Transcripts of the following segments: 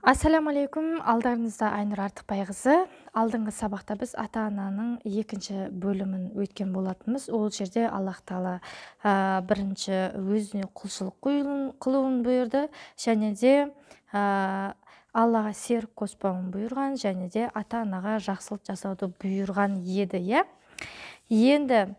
Ассаламу алейкум, алдарыңызда Айнұр Артықбайқызы. Алдыңғы сабақта біз ата-ананың екінші бөлімін өткен болатынбыз. Ол жерде Аллах Тағала бірінші өзіне құлшылық қылуын бұйырды, және де Аллаға серік қоспауын бұйырған, және де ата-анаға жақсылық жасауды бұйырған еді, иә. Енді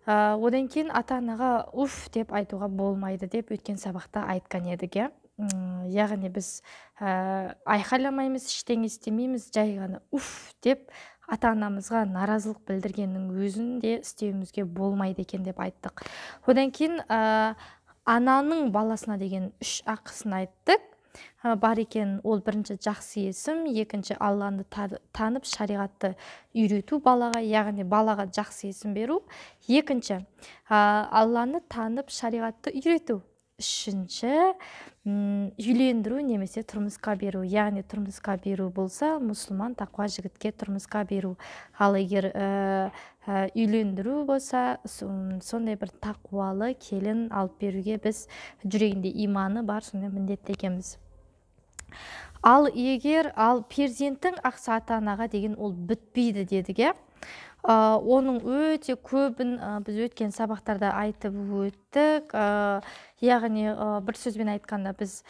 одан кейін ата-анаға уф деп айтуға болмайды деп өткен сабақта айтқан едік, иә. Яғни біз айқайламаймыз, ештеңе істемейміз, жай ғана уф деп ата-анамызға наразылық білдіргеннің өзін де істеуімізге болмайды екен деп айттық. Одан кейін ананың баласына деген 3 ақысын айттық. Бар екен, ол бірінші жақсы есім, екінші Алланы танып шариғатты үйрету балаға, яғни балаға жақсы есім беру. Екінші Алланы танып шариғатты үйрету. Үшінші үйлендіру немесе тұрмысқа беру, яғни тұрмысқа беру болса, мұсылман тақуа жігітке тұрмысқа беру. Ал егер үйлендіру болса, сондай бір тақуалы келін алып беруге біз жүрегінде иманы бар, сондай міндетті екенбіз. Ал егер перзенттің ақысы ата-анаға деген ол бітпейді дедік, иә. Оның өте көбін біз өткен сабақтарда айтып өттік. Яғни бір сөзбен айтқанда біз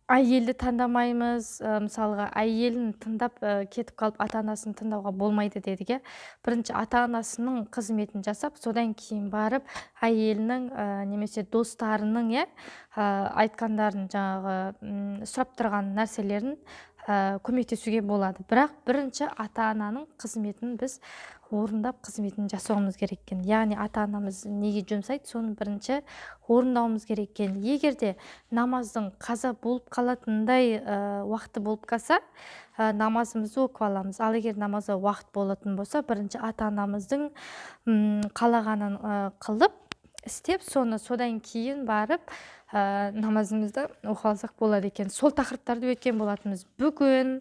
әйелді таңдамаймыз, мысалға әйелін тыңдап кетіп қалып ата-анасын тыңдауға болмайды дедік, иә. Бірінші ата-анасының қызметін жасап, содан кейін барып әйелінің немесе достарының, иә, айтқандарын, жаңағы сұрап тұрған нәрселерін көмектесуге болады. Бірақ бірінші ата-ананың қызметін біз орындап, қызметін жасауымыз керек екен. Яғни ата-анамыз неге жұмсайды, соны бірінші орындауымыз керек екен. Егер де намаздың қаза болып қалатындай уақыты болып қалса, намазымызды оқып аламыз. Ал егер намазға уақыт болатын болса, бірінші ата-анамыздың қалағанын қылып, істеп, содан кейін барып намазымызды оқып алсақ болады екен. Сол тақырыптарды өткен болатынбыз. Бүгін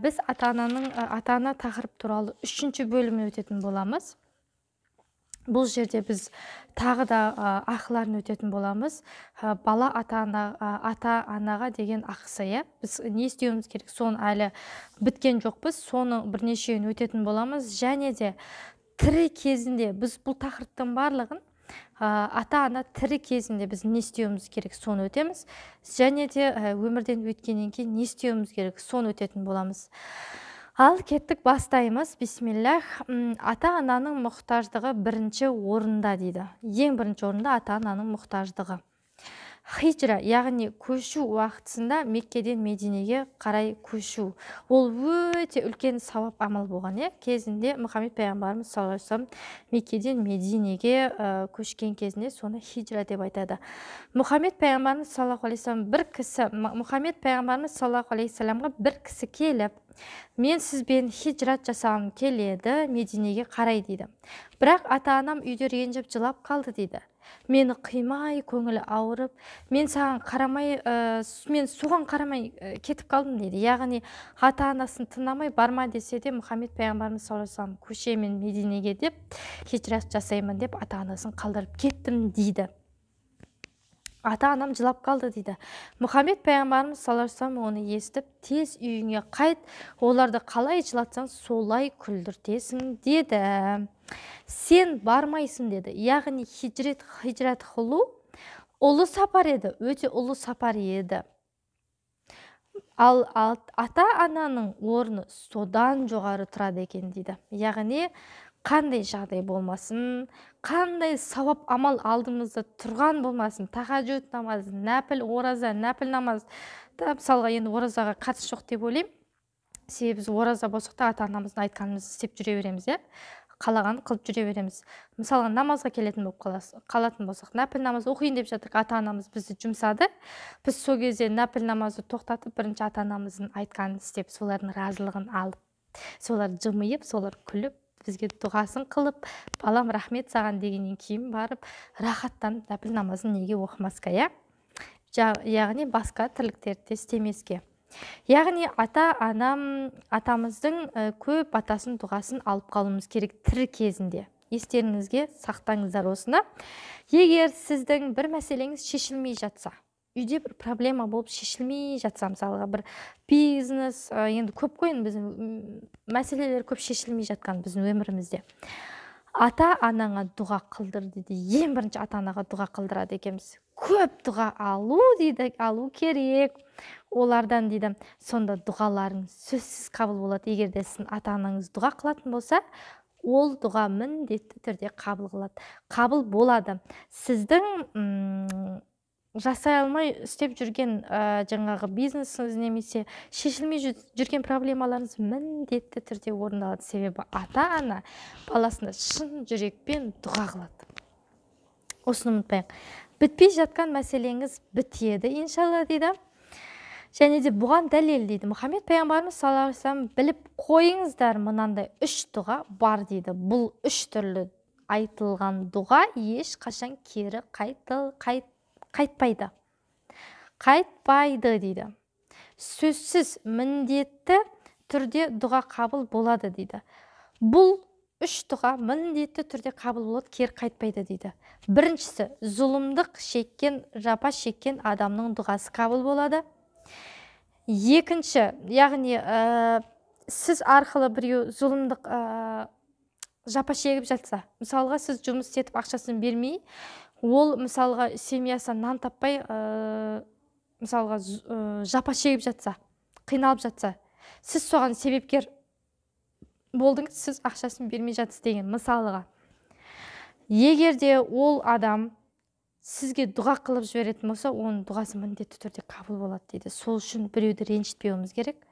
біз ата-ана тақырып туралы 3-ші бөлімін өтетін боламыз. Бұл жерде біз тағы да ақыларын өтетін боламыз. Бала ата-анаға деген ақысы, иә. Біз не істеуіміз керек, соны әлі біткен жоқпыз. Соны бірнешеуін өтетін боламыз. Және де тірі кезінде біз бұл тақырыптың барлығын ата-ана тірі кезінде біз не істеуіміз керек, соны өтеміз. Және де өмірден өткеннен кейін не істеуіміз керек, соны өтетін боламыз. Ал кеттік, бастаймыз. Бисмиллах. Ата-ананың мұқтаждығы бірінші орында дейді. Ең бірінші орында ата-ананың мұқтаждығы. Хиджра, яғни көшу уақытысында Меккеден Мединеге қарай көшу. Ол өте үлкен сауап амал болған, иә. Кезінде Мұхаммед пайғамбарымыз саллаллаху алейхи вассалам Меккеден Мединеге көшкен кезінде соны хиджра деп айтады. Мұхаммед пайғамбарымыз саллаллаху алейхи вассаламға бір кісі келіп, мен сізбен хиджрат жасағым келеді, Мединеге қарай дейді. Бірақ ата-анам үйде ренжіп жылап қалды дейді. Мені қимай, көңілі ауырып, мен соған қарамай кетіп қалдым дейді. Яғни ата-анасын тыңдамай барма десе де, Мұхаммед пайғамбарымыз саллаллаху алейхи вассалам көшемін Мединеге деп, хиджрат жасаймын деп ата-анасын қалдырып кеттім дейді. Ата-анам жылап қалды дейді. Мұхаммед пайғамбарымыз саллаллаху алейхи вассалам оны естіп, тез үйіңе қайт, оларды қалай жылатсаң, солай күлдіртесің деді. Сен бармайсың деді. Яғни хиджрат қылу ұлы сапар еді, өте ұлы сапар еді. Ал ата-ананың орны содан жоғары тұрады екен дейді. Яғни қандай жағдай болмасын, қандай сауап амал алдымызда тұрған болмасын, тахаджуд намазы, нәпіл ораза, нәпіл намаз, мысалға енді оразаға қатысы жоқ деп ойлаймын. Себебі біз ораза болсақ та ата-анамыздың айтқанымызды істеп жүре береміз, иә. Қалағанын қылып жүре береміз. Мысалға намазға келетін болып қалатын болсақ, нәпіл намаз оқиын деп жатырық, ата-анамыз бізді жұмсады. Біз сол кезде нәпіл намазды тоқтатып, бірінші ата-анамыздың айтқанын істеп, солардың разылығын алып, солар жымиып, солар күліп, бізге дұғасын қылып, балам рахмет саған дегеннен кейін барып, рахаттанып нәпіл намазын неге оқымасқа, иә? Яғни басқа тірліктерді істемеске. Яғни атамыздың көп батасын, дұғасын алып қалуымыз керек тірі кезінде. Естеріңізге сақтаңыздар осыны. Егер сіздің бір мәселеңіз шешілмей жатса, үйде бір проблема болып шешілмей жатса, мысалға бір бизнес, енді көп қой енді біздің мәселелер көп шешілмей жатқан біздің өмірімізде. Ата анаңа дұға қылдыр дейді. Ең бірінші ата анаға дұға қылдырады екенбіз. Көп дұға алу керек олардан дейді. Сонда дұғаларыңыз сөзсіз қабыл болады. Егер де сіздің ата анаңыз дұға қылатын болса, ол дұға міндетті түрде қабыл болады. Сіздің жасай алмай істеп жүрген жаңағы бизнесіңіз немесе шешілмей жүрген проблемаларыңыз міндетті түрде орындалады. Себебі ата ана баласына шын жүрекпен дұға қылады. Осыны ұмытпайық. Бітпей жатқан мәселеңіз бітеді иншалла дейді. Және де бұған дәлел дейді. Мұхаммед пайғамбарымыз саллаллаху алейхи вассалам, біліп қойыңыздар, мынандай 3 дұға бар дейді. Бұл 3 түрлі айтылған дұға ешқашан кері қайтпайды дейді. Сөзсіз міндетті түрде дұға қабыл болады дейді. Бұл 3 дұға міндетті түрде қабыл болады, кері қайтпайды дейді. Біріншісі, зұлымдық шеккен, жапа шеккен адамның дұғасы қабыл болады. Екінші, яғни сіз арқылы біреу зұлымдық жапа шегіп жатса, мысалға сіз жұмыс істетіп ақшасын бермей, ол мысалға семьясынан нан таппай, мысалға жапа шегіп жатса, қиналып жатса, сіз соған себепкер болдыңыз, сіз ақшасын бермей жатсыз деген мысалға. Егер де ол адам сізге дұға қылып жіберетін болса, оның дұғасы міндетті түрде қабыл болады дейді. Сол үшін біреуді ренжітпеуіміз керек.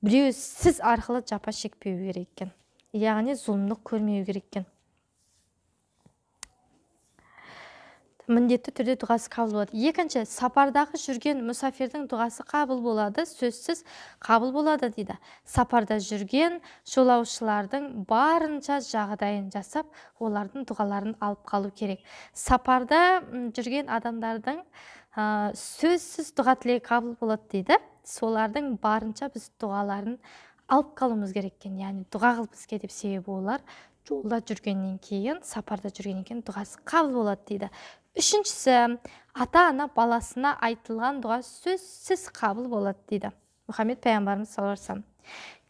Біреу сіз арқылы жапа шекпеу керек екен. Яғни зұлымдық көрмеу керек екен. Міндетті түрде дұғасы қабыл болады. Екінші, сапардағы жүрген мұсафирдің дұғасы қабыл болады, сөзсіз қабыл болады дейді. Сапарда жүрген жолаушылардың барынша жағдайын жасап, олардың дұғаларын алып қалу керек. Сапарда жүрген адамдардың сөзсіз дұға тілегі қабыл болады дейді. Солардың барынша біз дұғаларын алып қалуымыз керек екен. Яғни дұға қыл бізге деп, себебі олар жолда жүргеннен кейін, сапарда жүргеннен кейін дұғасы қабыл болады дейді. Үшіншісі, ата-ана баласына айтылған дұға сөзсіз қабыл болады дейді. Мұхаммед пайғамбарымыз саллаллаху алейхи вассалам.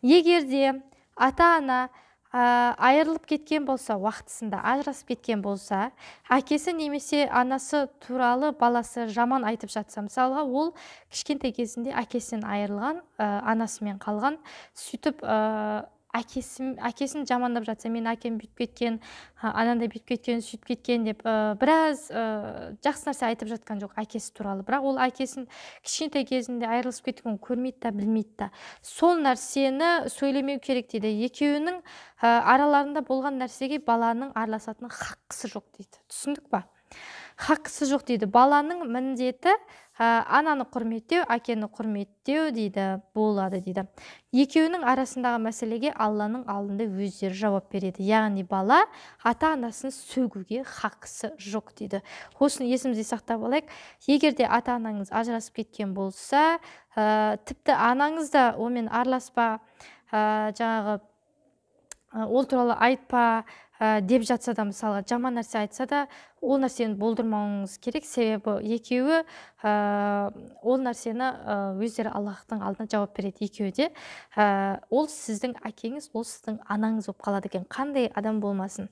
Егер де ата-ана айырылып кеткен болса, уақытысында ажырасып кеткен болса, әкесі немесе анасы туралы баласы жаман айтып жатса, мысалға ол кішкентай кезінде әкесінен айырылған, анасымен қалған, сөйтіп әкесін жамандап жатса, мен әкем бүйтіп кеткен, анандай бүйтіп кеткен, сөйтіп кеткен деп біраз жақсы нәрсе айтып жатқан жоқ әкесі туралы. Бірақ ол әкесін кішкентай кезінде айырылысып кеткен көрмейді да, білмейді да. Сол нәрсені сөйлемеу керек дейді. Екеуінің араларында болған нәрсеге баланың араласатын хақысы жоқ дейді. Түсіндік па? Хақысы жоқ дейді. Баланың міндеті ананы құрметтеу, әкені құрметтеу дейді, болады дейді. Екеуінің арасындағы мәселеге Алланың алдында өздері жауап береді. Яғни бала ата-анасын сөгуге хақысы жоқ дейді. Осыны есімізде сақтап алайық. Егер де ата-анаңыз ажырасып кеткен болса, тіпті анаңыз да онымен араласпа, жаңағы ол туралы айтпа деп жатса да, мысалға жаман нәрсе айтса да, ол нәрсені болдырмауыңыз керек. Себебі екеуі ол нәрсені өздері Аллахтың алдына жауап береді. Екеуі де ол сіздің әкеңіз, ол сіздің анаңыз болып қалады екен. Қандай адам болмасын.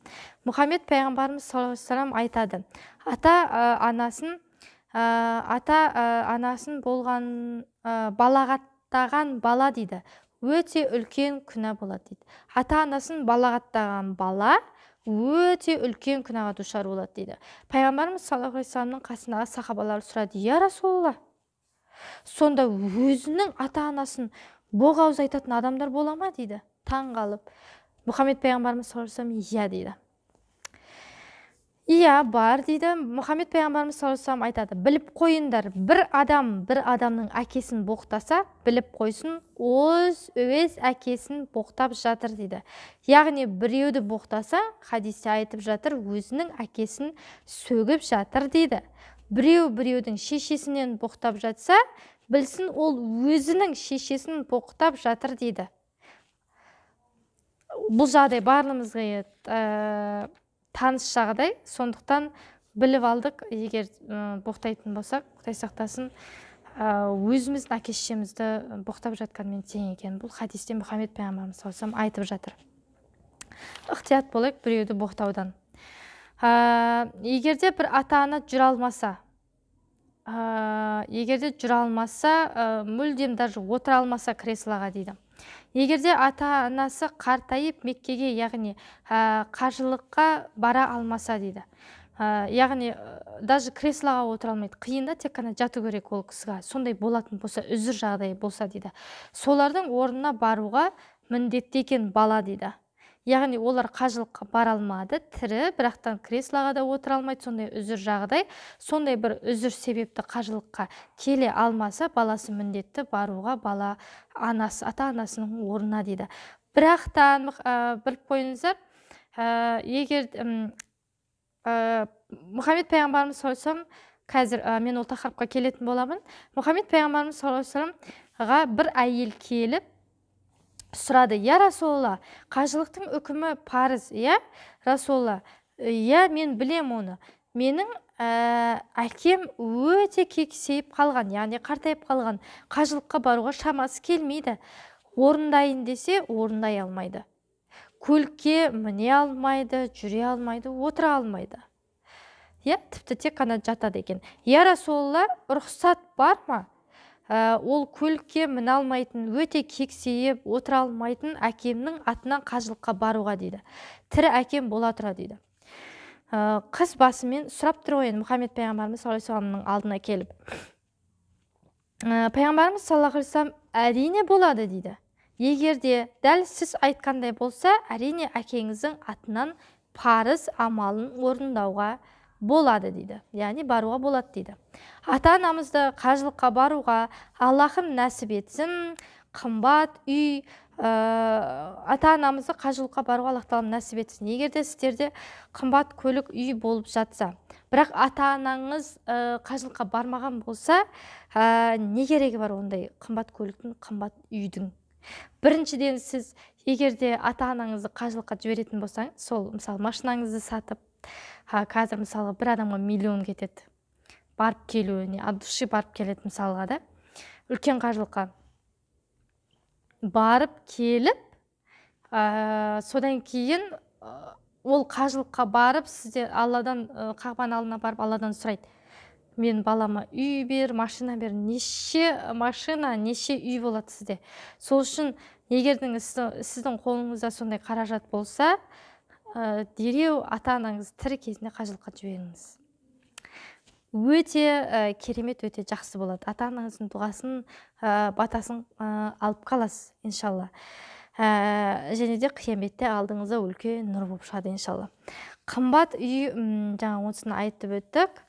Мұхаммед пайғамбарымыз саллаллаху алейхи вассалам айтады, ата-анасын болған балағаттаған бала дейді, өте үлкен күнә болады дейді. Ата-анасын балағаттаған бала өте үлкен күнәға душар болады дейді. Пайғамбарымыз саллаллаху алейхи вассаламның қасындағы сахабалар сұрады, я Расулалла, сонда өзінің ата-анасын боғауыз айтатын адамдар бола ма дейді. Таң қалып. Мұхаммед пайғамбарымыз саллаллаху алейхи вассалам, иә дейді. Иә, бар дейді. Мұхаммед пайғамбарымыз саллаллаху алейхи вассалам айтады, біліп қойыңдар, бір адамның әкесін боқтаса, біліп қойсын, өз әкесін боқтап жатыр дейді. Яғни біреуді боқтаса, хадисте айтып жатыр, өзінің әкесін сөгіп жатыр дейді. Біреудің шешесінен боқтап жатса, білсін, ол өзінің шешесін боқтап жатыр дейді. Бұл жағдай барлығымызға таныс жағдай, сондықтан біліп алдық, егер боқтайтын болсақ, Құдай сақтасын, өзіміздің әке шешемізді боқтап жатқанмен тең екен. Бұл хадисте Мұхаммед пайғамбарымыз саллаллаху алейхи вассалам айтып жатыр. Ықтият болайық біреуді боқтаудан. Егерде бір ата-ана жүре алмаса, мүлдем даже отыра алмаса креслоға дейді. Егерде ата-анасы қартайып Меккеге, яғни қажылыққа бара алмаса дейді. Яғни даже креслоға отыра алмайды, қиында, тек қана жату керек ол кісіге. Сондай болатын болса, үзір жағдай болса дейді. Солардың орнына баруға міндетті екен бала дейді. Яғни олар қажылыққа бара алмады, тірі, бірақтан креслоға да отыра алмайды, сондай үзір жағдай, сондай бір үзір себепті қажылыққа келе алмаса, баласы міндетті баруға бала ата-анасының орнына дейді. Бірақтан біліп қойыңыздар, егер Мұхаммед пайғамбарымыз саллаллаху алейхи вассалам, қазір мен ол тақырыпқа келетін боламын. Мұхаммед пайғамбарымыз саллаллаху алейхи вассаламға бір әйел келіп сұрады: «Я Расулалла, қажылықтың үкімі парыз, я Расулалла?» «Я, мен білем оны. Менің әкем өте кексейіп қалған, яғни қартайып қалған, қажылыққа баруға шамасы келмейді. Орындайын десе, орындай алмайды. Көлікке міне алмайды, жүре алмайды, отыра алмайды. Тіпті тек қана жатады екен. Я Расулалла, рұқсат бар ма? Ол көлікке міне алмайтын, өте кексейіп, отыра алмайтын әкемнің атынан қажылыққа баруға» дейді. Тірі әкем бола тұра дейді. Қыз басымен сұрап тұр ғой, Мұхаммед пайғамбарымыз саллаллаху алейхи вассаламның алдына келіп. Пайғамбарымыз саллаллаху алейхи вассалам: «Әрине болады» дейді. Егерде дәл сіз айтқандай болса, әрине әкеңіздің атынан парыз амалын орындауға болады дейді. Яғни баруға болады дейді. Ата-анамызды қажылыққа баруға Аллахым нәсіп етсін, қымбат үй, ата-анамызды қажылыққа баруға Аллах тағала нәсіп етсін. Егерде сіздерде қымбат көлік үй болып жатса, бірақ ата-анаңыз қажылыққа бармаған болса, не керегі бар ондай қымбат көліктің, қымбат үйдің? Біріншіден, сіз егерде ата-анаңызды қажылыққа жіберетін болсаңыз, сол мысалы машинаңызды сатып, қазір мысалы бір адамға миллион кетеді барып келуіне, от души барып келеді мысалға да, үлкен қажылыққа барып келіп, содан кейін ол қажылыққа барып, сізде Алладан, Қағбаның алдына барып Алладан сұрайды: «Мен балама үй бер, машина бер». Неше машина, неше үй болады сізде. Сол үшін егердің сіздің қолыңызда сондай қаражат болса, дереу ата-анаңыз тірі кезінде қажылыққа жіберіңіз. Өте керемет, өте жақсы болады. Ата-анаңыздың дұғасын, батасын алып қаласыз, иншалла. Және де қияметте алдыңызда үлкен нұр болып шығады, иншалла. Қымбат үй, жаңа осыны айтып өттік.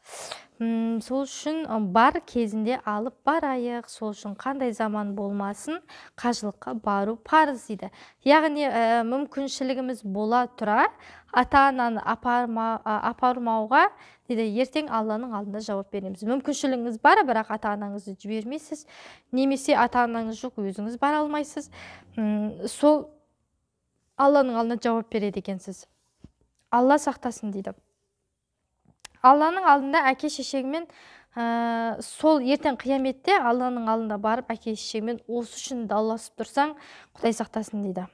Сол үшін бар кезінде алып барайық. Сол үшін қандай заман болмасын, қажылыққа бару парыз дейді. Яғни мүмкіншілігіміз бола тұра, ата-ананы апармауға дейді, ертең Алланың алдында жауап береміз. Мүмкіншілігіңіз бар, бірақ ата-анаңызды жібермейсіз, немесе ата-анаңыз жоқ, өзіңіз бара алмайсыз. Сол Алланың алдында жауап береді екенсіз. Алла сақтасын дейді. Алланың алдында әке шешеңмен сол ертең қияметте Алланың алдында барып әке шешеңмен осы үшін дауласып тұрсаң, Құдай сақтасын дейді.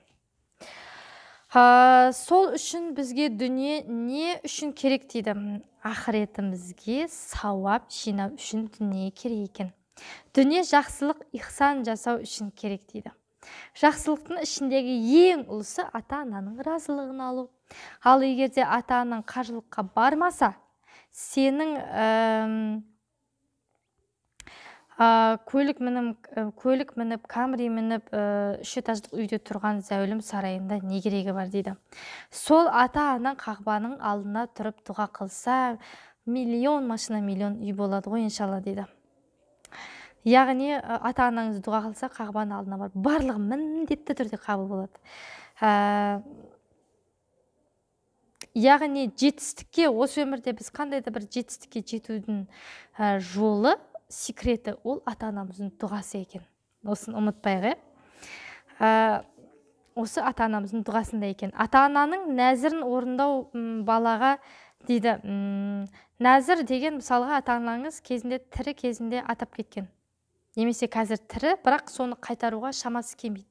Сол үшін бізге дүние не үшін керек дейді? Ақыретімізге сауап жинау үшін дүние керек екен. Дүние жақсылық, ихсан жасау үшін керек дейді. Жақсылықтың ішіндегі ең ұлысы ата-ананың разылығын алу. Ал егерде ата-анаң қажылыққа бармаса, сенің көлік мініп, Камри мініп, 3 этаждық үйде тұрған зәулім сарайында не керегі бар дейді. Сол ата-анаң Қағбаның алдына тұрып дұға қылса, миллион машина, миллион үй болады ғой, иншалла дейді. Яғни ата-анаңыз дұға қылса, Қағбаның алдына бар, барлығы міндетті түрде қабыл болады. Яғни жетістікке, осы өмірде біз қандайда бір жетістікке жетудің жолы, секреті ол ата-анамыздың дұғасы екен. Осын ұмытпайық. Осы ата-анамыздың дұғасында екен. Ата-ананың нәзірін орындау балаға дейді. Нәзір деген мысалға ата-анаңыз кезінде тірі кезінде атап кеткен. Немесе қазір тірі, бірақ соны қайтаруға шамасы келмейді.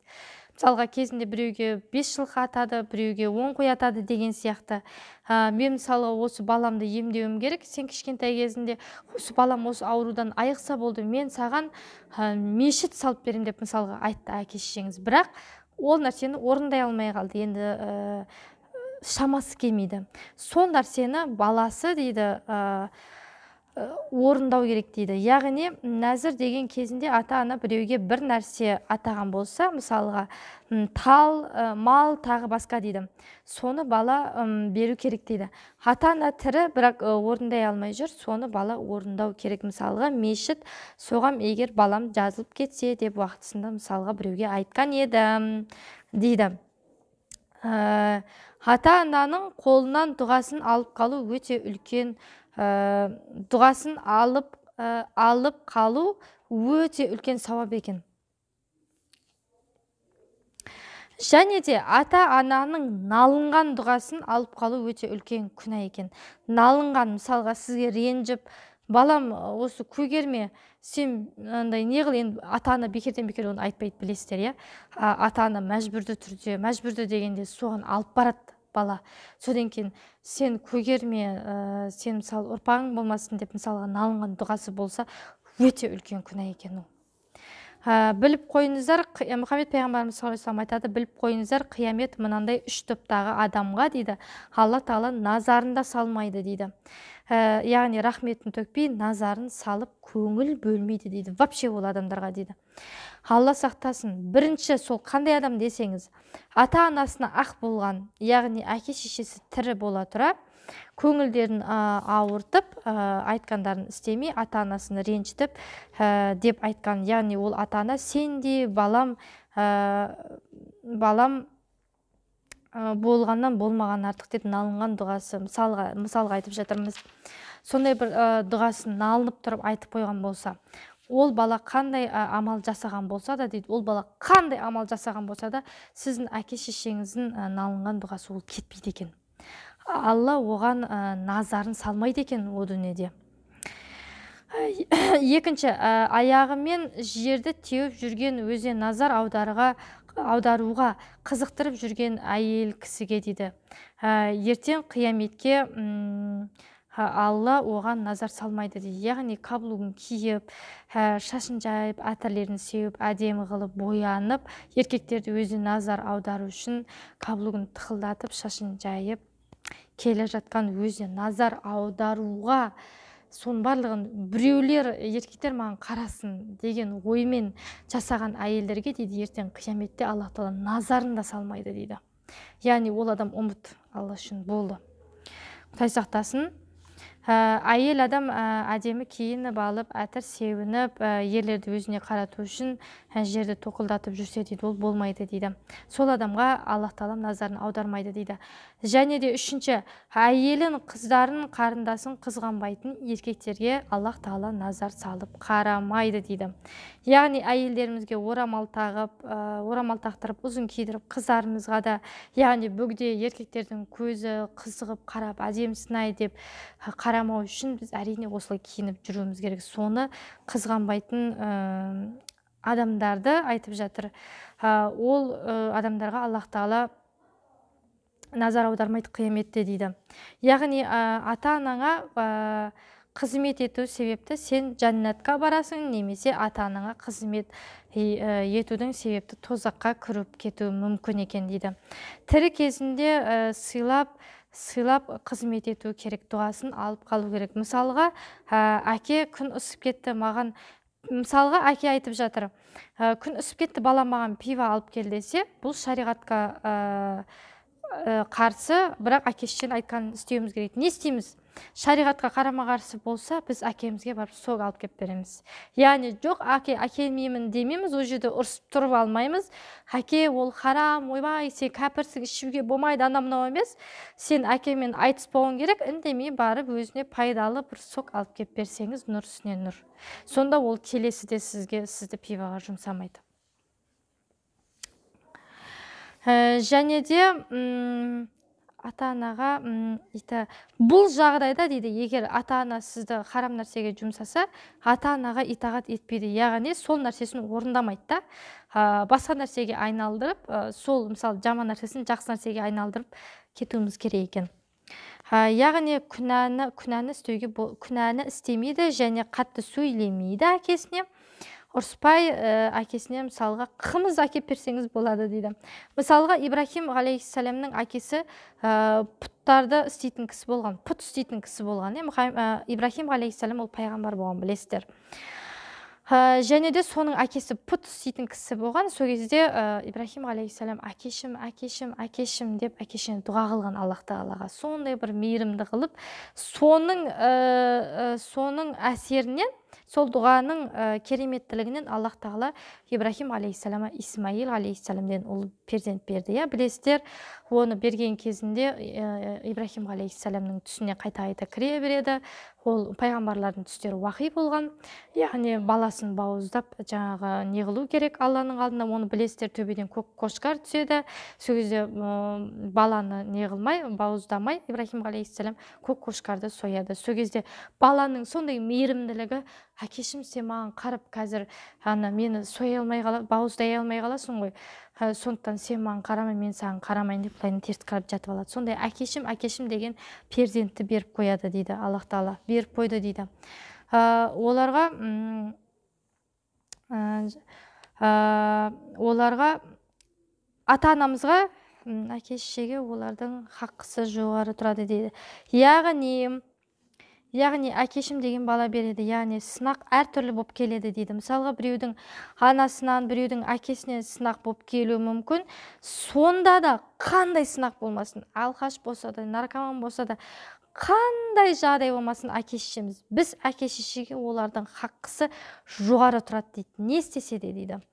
Мысалға кезінде біреуге 5 жылқы атады, біреуге 10 қой атады деген сияқты. Мен мысалы осы баламды емдеуім керек. Сен кішкентай кезінде осы балам осы аурудан айықса болды, мен саған мешіт салып берем деп мысалға айтты әке-шешеңіз. Бірақ ол нәрсені орындай алмай қалды. Енді шамасы келмейді. Сол нәрсені баласы дейді орындау керек дейді. Яғни нәзір деген кезінде ата-ана біреуге бір нәрсе атаған болса, мысалға тал, мал, тағы басқа дейді. Соны бала беру керек дейді. Ата-ана тірі, бірақ орындай алмай жүр, соны бала орындау керек. Мысалға мешіт соғам егер балам жазылып кетсе деп уақытысында мысалға біреуге айтқан едім дейді. Ата-ананың қолынан дұғасын алып қалу өте үлкен дұғасын алып қалу өте үлкен сауап екен. Және де ата-ананың налынған дұғасын алып қалу өте үлкен күнә екен. Налынған, мысалға сізге ренжіп, балам осы көгерме, сен андай не қыл, енді ата-ана бекерден бекер оны айтпайды, білесіздер, иә? Ата-ана мәжбүрді дегенде соған алып барады бала. Содан кейін сен көгерме, сен мысалы ұрпағың болмасын деп мысалға налынған дұғасы болса, өте үлкен күнә екен ол. Біліп қойыңыздар, Мұхаммед пайғамбарымыз саллаллаху алейхи ва саллям айтады, біліп қойыңыздар, қиямет мынандай 3 топтағы адамға дейді, Алла Тағала назарында салмайды дейді. Яғни рахметін төкпей, назарын салып көңіл бөлмейді дейді. Вообще ол адамдарға дейді. Алла сақтасын. Бірінші сол қандай адам десеңіз, ата-анасына ақ болған, яғни әке-шешесі тірі бола тұра, көңілдерін ауыртып, айтқандарын істемей, ата-анасын ренжітіп деп айтқан. Яғни ол ата-ана сен де балам болғаннан болмаған артық деп налынған дұғасы, мысалға айтып жатырмыз. Сондай бір дұғасын налынып тұрып айтып қойған болса, ол бала қандай амал жасаған болса да дейді, ол бала қандай амал жасаған болса да, сіздің әке-шешеңіздің налынған дұғасы ол кетпейді екен. Алла оған назарын салмайды екен о дүниеде. Екінші, аяғымен жерді теуіп жүрген, өзіне назар аударуға қызықтырып жүрген әйел кісіге дейді. Ертең қияметке Алла оған назар салмайды дейді. Яғни каблугын киіп, шашын жайып, әтірлерін сеуіп, әдемі қылып, боянып, еркектерді өзіне назар аудару үшін каблугын тықылдатып, шашын жайып, келе жатқан өзіне назар аударуға, соның барлығын біреулер, еркектер маған қарасын деген оймен жасаған әйелдерге дейді, ертең қияметте Алла Тағала назарын да салмайды дейді. Яғни ол адам ұмыт, Алла үшін болды. Құдай сақтасын. Әйел адам әдемі киініп алып, әтір сеуініп, ерлерді өзіне қарату үшін жерді тоқылдатып жүрсе дейді, ол болмайды дейді. Сол адамға Аллах Тағала назарын аудармайды дейді. Және де үшінші, әйелін, қыздарын, қарындасын қызғанбайтын еркектерге Аллах Тағала назар салып қарамайды дейді. Яғни әйелдерімізге орамал тақтырып, ұзын кидіріп, қыздарымызға да, яғни бөгде еркектердің көзі қызығып қарап, әдемісін-ай деп қарамау үшін біз әрине осылай киініп жүруіміз керек. Соны қызғанбайтын адамдарды айтып жатыр. Ол адамдарға Аллах Тағала назар аудармайды қияметте дейді. Яғни ата-анаңа қызмет ету себепті сен жәннатқа барасың, немесе ата-анаңа қызмет етудің себепті тозаққа кіріп кетуі мүмкін екен дейді. Тірі кезінде сыйлап қызмет ету керек, дұғасын алып қалу керек. Мысалға, әке күн ысып кетті маған, мысалға әке айтып жатыр, күн ысып кетті, балам маған пиво алып кел десе, бұл шариғатқа қарсы, бірақ әке-шешенің айтқанын істеуіміз керек. Не істейміз? Шариғатқа қарама-қарсы болса, біз әкемізге барып сок алып кеп береміз. Яғни жоқ, әкелмеймін демейміз, ол жерде ұрсып тұрып алмаймыз. Әке, ол харам, ойбай, сен кәпірсің, ішуге болмайды, анау-мынау емес. Сен әкемен айтыспауың керек, үндемей барып өзіне пайдалы бір сок алып кеп берсеңіз, нұр үстіне нұр. Сонда ол келесіде сізді пивоға жұмсамайды. Және де ата-анаға бұл жағдайда дейді, егер ата-ана сізді харам нәрсеге жұмсаса, ата-анаға итағат етпейді, яғни сол нәрсесін орындамайды да, басқа нәрсеге айналдырып, сол мысалы жаман нәрсесін жақсы нәрсеге айналдырып кетуіміз керек екен. Яғни күнәні істемейді және қатты сөйлемейді әкесіне. Ұрыспай әкесіне мысалға қымыз әкеп берсеңіз болады дейді. Мысалға Ибрахим алейхиссаламның әкесі пұттарды істейтін кісі болған, пұт істейтін кісі болған. Ибрахим алейхиссалам ол пайғамбар болған, білесіздер. Және де соның әкесі пұт істейтін кісі болған. Сол кезде Ибрахим алейхиссалам әкешім, әкешім, әкешім деп әкешіне дұға қылған Аллах тағалаға. Сондай бір мейірімді қылып, соның әсерінен, сол дұғаның кереметтілігінен Аллах тағала Ибрахим алейхиссалама Исмаил алейхиссаламден ұл перзент берді. Білесіздер, оны берген кезінде Ибрахим алейхиссаламның түсіне қайта кіре береді. Ол пайғамбарлардың түстері уақи болған. Яғни баласын бауыздап жаңағы не қылу керек Алланың алдында, оны білесіздер, төбеден көк қошқар түседі. Сол кезде баланы не қылмай, бауыздамай Ибрахим алейхиссалам көк қошқарды сояды. Сол кезде баланың сондай мейірімділігі, әкешім сен маған қарап қазір мені соя алмай қаласың, бауыздай алмай қаласың ғой. Сондықтан сен маған қарама, мен саған қарамайын деп былайын теріс қарап жатып алады. Сондай әкешім деген перзентті беріп қояды дейді Аллах тағала, беріп қойды дейді. Оларға ата-анамызға әке-шешеге олардың хаққысы жоғары тұрады дейді. Яғни әкешім деген бала береді, яғни сынақ әртүрлі болып келеді дейді. Мысалға біреудің анасынан, біреудің әкесінен сынақ болып келуі мүмкін. Сонда да қандай сынақ болмасын, алқаш болса да, наркоман болса да, қандай жағдай болмасын, әке-шешеміз, біз әке-шешеге олардың хаққысы жоғары тұрады дейді. Не істесе де дейді.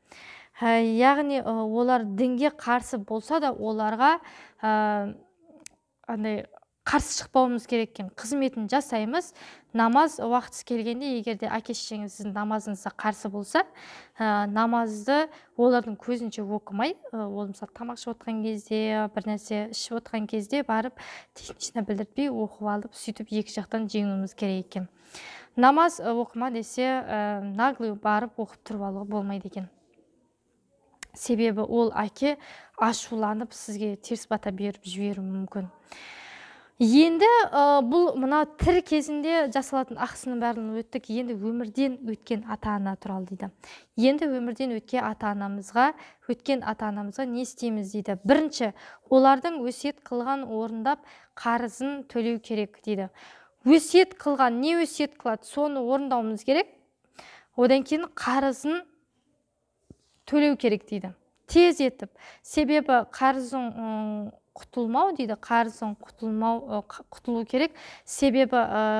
Яғни олар дінге қарсы болса да, оларға қарсы шықпауымыз керек екен. Қызметін жасаймыз. Намаз уақыты келгенде, егерде әке-шешеңіз сіздің намазыңызға қарсы болса, намазды олардың көзінше оқымай, ол мысалы тамақ ішіп отқан кезде, бір нәрсе ішіп отқан кезде барып технична білдіртпей оқып алып, сөйтіп екі жақтан жеңуіміз керек екен. Намаз оқыма десе, наглый барып оқып тұрып алуға болмайды екен. Себебі ол әке ашуланып сізге теріс бата беріп жіберуі мүмкін. Енді бұл мына тірі кезінде жасалатын ақысының бәрін өттік. Енді өмірден өткен ата-ана туралы дейді. Енді өмірден өткен ата-анамызға не істейміз дейді. Бірінші, олардың өсиет қылған орындап қарызын төлеу керек дейді. Өсиет қылған, не өсиет қылады, соны орындауымыз керек. Одан кейін қарызын төлеу керек дейді. Тез етіп. Себебі қарызың құтылмау дейді, қарызын құтылу керек. Себебі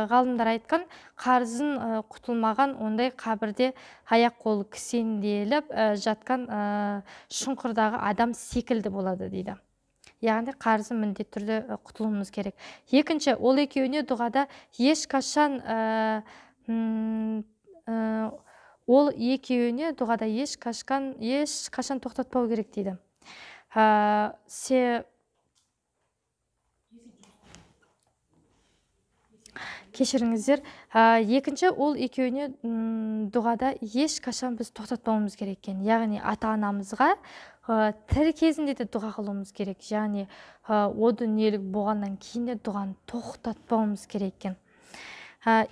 ғалымдар айтқан, қарызын құтылмаған ондай қабірде аяқ қолы кісенделіп жатқан шұңқырдағы адам секілді болады дейді. Яғни қарызын міндетті түрде құтылуымыз керек. Екінші, ол екеуіне дұғада ешқашан тоқтатпау керек дейді. Кешіріңіздер. Екінші, ол екеуіне дұғада ешқашан біз тоқтатпауымыз керек екен. Яғни ата-анамызға тірі кезінде де дұға қылуымыз керек. Яғни о дүниелік болғаннан кейін де дұғаны тоқтатпауымыз керек екен.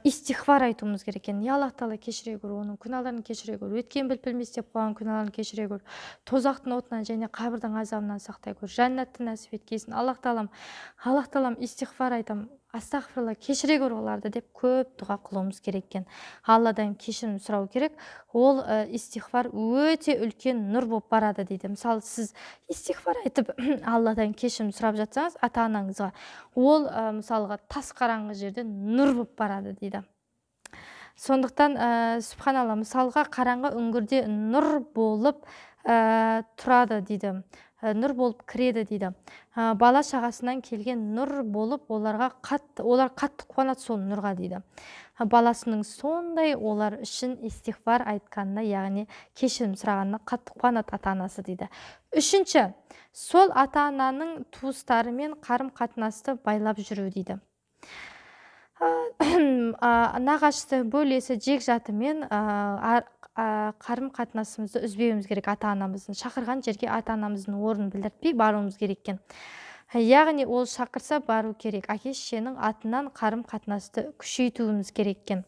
Истихвар айтуымыз керек екен. Я Аллах тағала кешіре көр, оның күнәларын кешіре көр, өткен біліп-білмес деп қойған күнәларын кешіре көр, тозақтың отынан және қабірдің азабынан сақтай көр, жәннатты нәсіп еткейсін. Аллах тағалам истихвар айтам, астағфирулла, кешіре көр оларды деп көп дұға қылуымыз керек екен. Алладан кешірім сұрау керек. Ол истихвар өте үлкен нұр болып барады дейді. Мысалы, сіз истихвар айтып Алладан кешірім сұрап жатсаңыз, ата-анаңызға, ол мысалға тас қараңғы жерде нұр болып барады дейді. Сондықтан субханалла, мысалға қараңғы үңгірде нұр болып тұрады дейді. Нұр болып кіреді дейді. Бала шағасынан келген нұр болып, олар қатты қуанады сол нұрға дейді. баласының сондай олар үшін истихфар айтқанына, яғни кешірім сұрағанына қатты қуанады ата-анасы дейді. Үшінші, сол ата-ананың туыстарымен қарым-қатынасты байлап жүру дейді. Нағашысы, бөлесі, жекжатымен қарым-қатынасымызды үзбеуіміз керек. Ата-анамыздың шақырған жерге ата-анамыздың орнын білдіртпей баруымыз керек екен. Яғни ол шақырса бару керек. Әке-шешенің атынан қарым-қатынасты күшейтуіміз керек екен.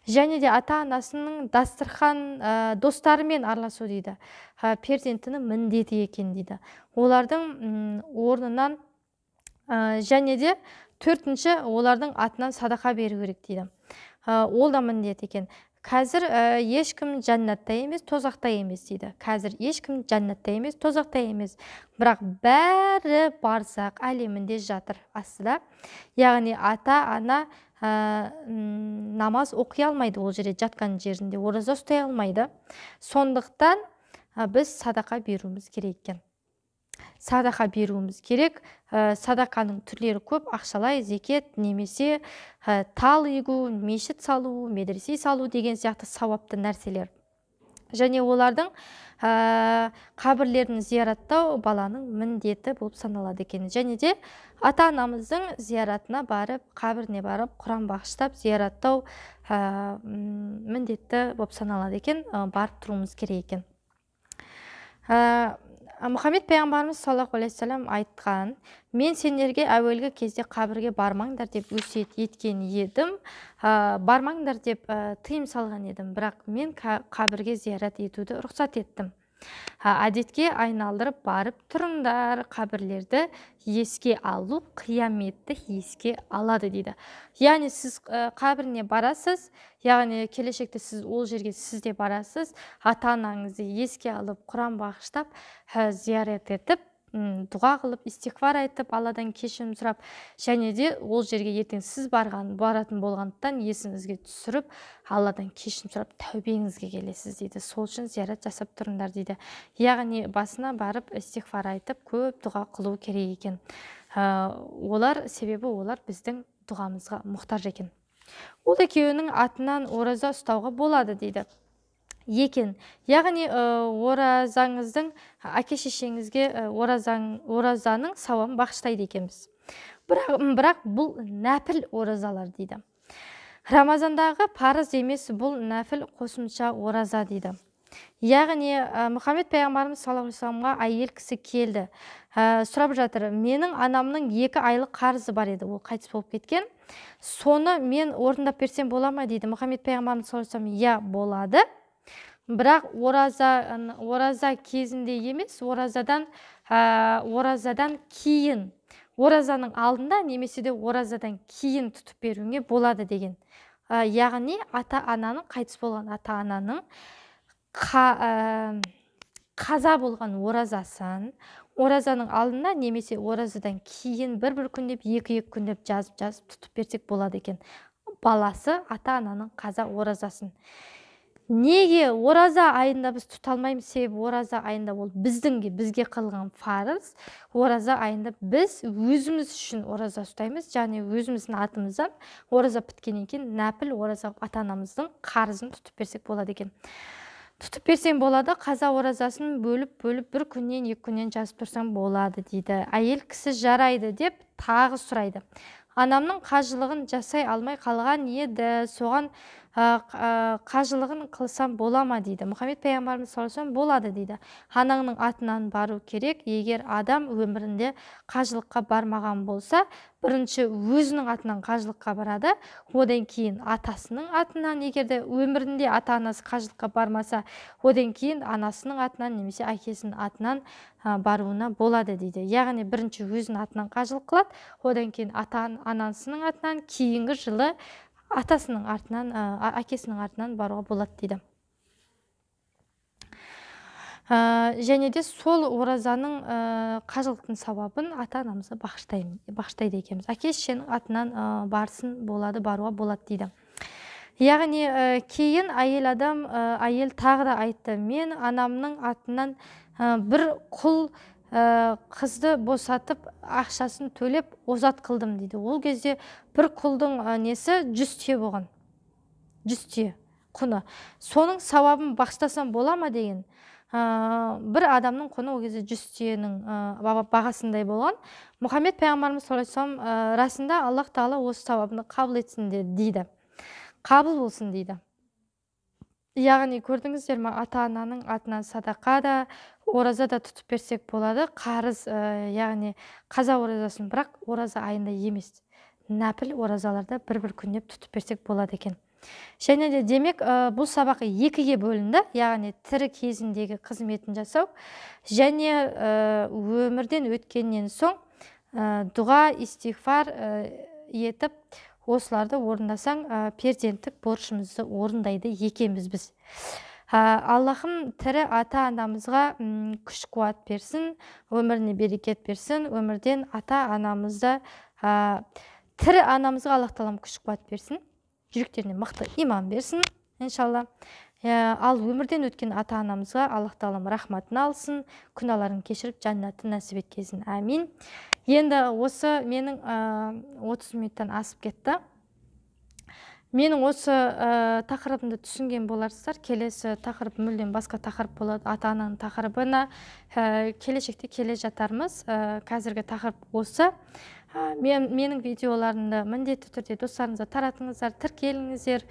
Және де ата-анасының дастархан достарымен араласу дейді. Перзентінің міндеті екен дейді. Олардың орнынан және де төртінші, олардың атынан садақа беру керек дейді. Ол да міндет екен. Қазір ешкім жәннатта емес, тозақта емес дейді. Қазір ешкім жәннатта емес, тозақта емес. Бірақ бәрі барзақ әлемінде жатыр астыда. Яғни ата-ана намаз оқи алмайды, ол жерде жатқан жерінде ораза ұстай алмайды. Сондықтан біз садақа беруіміз керек екен. Садақа беруіміз керек. Садақаның түрлері көп: ақшалай, зекет, немесе тал егу, мешіт салу, медресе салу деген сияқты сауапты нәрселер. Және олардың қабірлерін зияраттау баланың міндеті болып саналады екен. Және де ата-анамыздың зияратына барып, қабіріне барып, Құран бағыштап зияраттау міндетті болып саналады екен. Барып тұруымыз керек екен. Мұхаммед пайғамбарымыз саллаллаху алейхи вассалам айтқан: мен сендерге әуелгі кезде қабірге бармаңдар деп өсиет еткен едім, бармаңдар деп тыйым салған едім, бірақ мен қабірге зиярат етуді рұқсат еттім. Әдетке айналдырып барып тұрыңдар. Қабірлерді еске алу қияметті еске алады дейді. Яғни сіз қабіріне барасыз, яғни келешекте сіз ол жерге сіз де барасыз, ата-анаңызды еске алып, Құран бағыштап, зиярат етіп, дұға қылып, истихфар айтып, Алладан кешірім сұрап, және де ол жерге ертең сіз баратын болғандықтан есіңізге түсіріп, Алладан кешірім сұрап, тәубеңізге келесіз дейді. Сол үшін зиярат жасап тұрыңдар дейді. Яғни басына барып истихфар айтып, көп дұға қылу керек екен. Себебі олар біздің дұғамызға мұқтаж екен. Ол екеуінің атынан ораза ұстауға болады дейді екен. Яғни оразаңыздың әке-шешеңізге оразаның сауабын бағыштайды екенбіз. Бірақ бұл нәпіл оразалар дейді. Рамазандағы парыз емес, бұл нәпіл қосымша ораза дейді. Яғни Мұхаммед пайғамбарымыз саллаллаху алейхи вассаламға әйел кісі келді. Сұрап жатыр: менің анамның 2 айлық қарызы бар еді, ол қайтыс болып кеткен. Соны мен орындап берсем бола ма дейді. Мұхаммед пайғамбарымыз саллаллаху алейхи вассалам: иә, болады. Бірақ ораза кезінде емес, оразадан кейін, оразаның алдында немесе де оразадан кейін тұтып беруіңе болады деген. Яғни ата-ананың, қайтыс болған ата-ананың қаза болған оразасын оразаның алдында немесе оразадан кейін бір күндеп, 2 күндеп жазып тұтып берсек болады екен. Баласы ата-ананың қаза оразасын. Неге ораза айында біз тұта алмаймыз? Себебі ораза айында ол бізге қылған парыз. Ораза айында біз өзіміз үшін ораза ұстаймыз, және өзіміздің атымыздан ораза біткеннен кейін нәпіл ораза ата-анамыздың қарызын тұтып берсек болады екен. Тұтып берсең болады, қаза оразасын бөліп 1 күннен 2 күннен жазып тұрсаң болады дейді. Әйел кісі жарайды деп тағы сұрайды: анамның қажылығын жасай алмай қалған еді, соған қажылығын қылсам бола ма дейді. Мұхаммед пайғамбарымыз саллаллаху алейхи вассалам: болады дейді. Анаңның атынан бару керек. Егер адам өмірінде қажылыққа бармаған болса, бірінші өзінің атынан қажылыққа барады, одан кейін атасының атынан, егер де өмірінде ата-анасы қажылыққа бармаса, одан кейін анасының атынан немесе әкесінің атынан баруына болады дейді. Яғни бірінші өзінің атынан қажылық қылады, одан кейін ата-анасының атынан, кейінгі жылы атасының артынан, әкесінің артынан баруға болады дейді. Және де сол оразаның қажылықтың сауабын ата-анамызға бағыштайды екенбіз. Әке-шешенің атынан баруға болады дейді. Яғни кейін әйел тағы да айтты: мен анамның атынан бір құл қызды босатып, ақшасын төлеп озат қылдым дейді. Ол кезде бір құлдың несі 100 түйе болған. 100 түйе құны. Соның сауабын бағыштасам бола ма деген. Бір адамның құны ол кезде 100 түйенің бағасындай болған. Мұхаммед пайғамбарымыз саллаллаху алейхи вассалам расында Аллах тағала осы сауабын қабыл етсін дейді. Қабыл болсын дейді. Яғни көрдіңіздер ме, ата-ананың атынан садақа да, ораза да тұтып берсек болады. Қарыз, яғни қаза оразасын, бірақ ораза айында емес. Нәпіл оразаларда бір-бір күнеп тұтып берсек болады екен. Және де демек, бұл сабақ екіге бөлінді, яғни тірі кезіндегі қызметін жасау және өмірден өткеннен соң дұға, истигфар етіп, осыларды орындасаң, перзенттік борышымызды орындайды екенбіз біз. Аллахым тірі ата-анамызға күш қуат берсін, өміріне берекет берсін, өмірден ата-анамызды, тірі анамызға Аллах тағала күш қуат берсін, жүректеріне мықты иман берсін, иншалла. Ал өмірден өткен ата-анамызға Аллах тағала рахматын алсын, күнәларын кешіріп, жәннатын нәсіп еткесін. Әмин. Енді осы менің 30 минуттан асып кетті. Менің осы тақырыбымды түсінген боларсыздар. Келесі тақырып мүлдем басқа тақырып болады. Ата-ананың тақырыбына келешекте келе жатармыз. Қазіргі тақырып осы. Менің видеоларымды міндетті түрде достарыңызға таратыңыздар, тіркеліңіздер,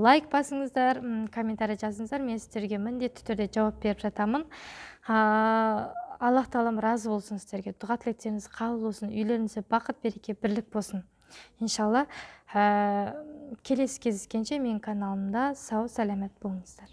лайк басыңыздар, комментарий жазыңыздар. Мен сіздерге міндетті түрде жауап беріп жатамын. Аллах тағалам разы болсын сіздерге. Дұға тілектеріңіз қабыл болсын, үйлеріңізде бақыт, береке, бірлік болсын. Иншалла, келесі кездескенше менің каналымда сау, сәлемет болыңыздар.